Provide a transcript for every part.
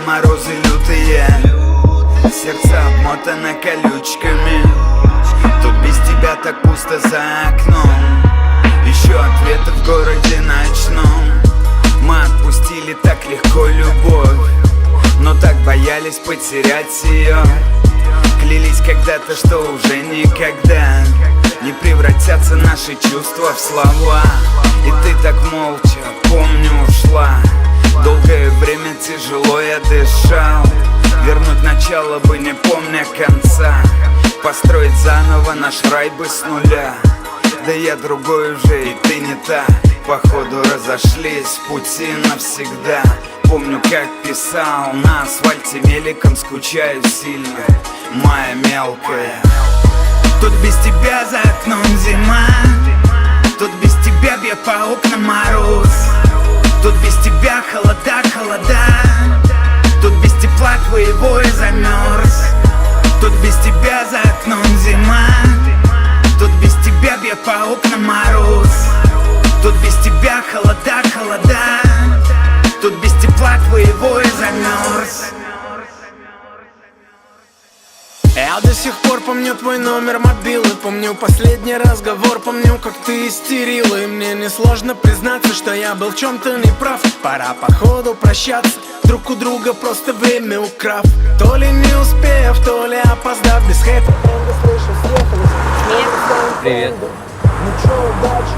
морозы лютые, сердце обмотано колючками. Тут без тебя так пусто за окном, еще ответы в городе ночном. Мы отпустили так легко любовь, но так боялись потерять ее. Клялись когда-то, что уже никогда не превратятся наши чувства в слова. И ты так молча, помню, ушла. Долгое время тяжело я дышал. Вернуть начало бы, не помня конца. Построить заново наш рай бы с нуля. Да я другой уже, и ты не та. Походу разошлись пути навсегда. Помню, как писал на асфальте меликом, скучаю сильно, моя мелкая. Тут без тебя за окном зима, тут без тебя бьет по окнам мороз. Тут без тебя холода, холода, тут без тепла твоего я замерз. Тут без тебя за окном зима, тут без тебя бьет по окнам мороз. Тут без тебя холода, холода, тут без тепла твоего я замерз. Я до сих пор помню твой номер мобилы, помню последний разговор, помню, как ты истерила. И мне несложно признаться, что я был в чем-то неправ. Пора походу прощаться, друг у друга просто время украв. То ли не успев, то ли опоздав, без хэппи. Привет. Ну чё, удачи.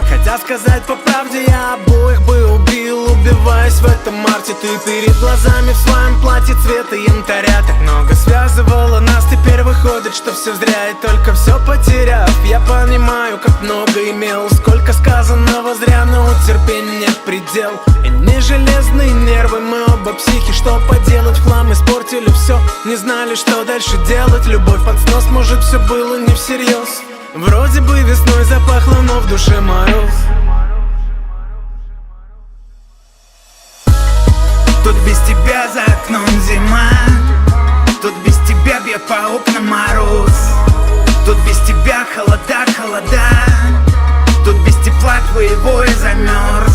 Хотя сказать по правде, я обоих бы убил, убиваясь в этом марте. Ты перед глазами в своем платье цвета янтаря. Так много связывало нас, теперь выходит, что все зря. И только все потеряв, я понимаю, как много имел. Сколько сказанного зря, но у терпения нет предел. И не железные нервы, мы оба психи. Что поделать, в хлам испортили все, не знали, что дальше делать. Любовь под снос, может, все было не всерьез. Вроде бы весной запахло, но в душе мороз. Тут без тебя за окном зима, тут без тебя бьет по окнам мороз. Тут без тебя холода, холода, тут без тепла твоего я замерз.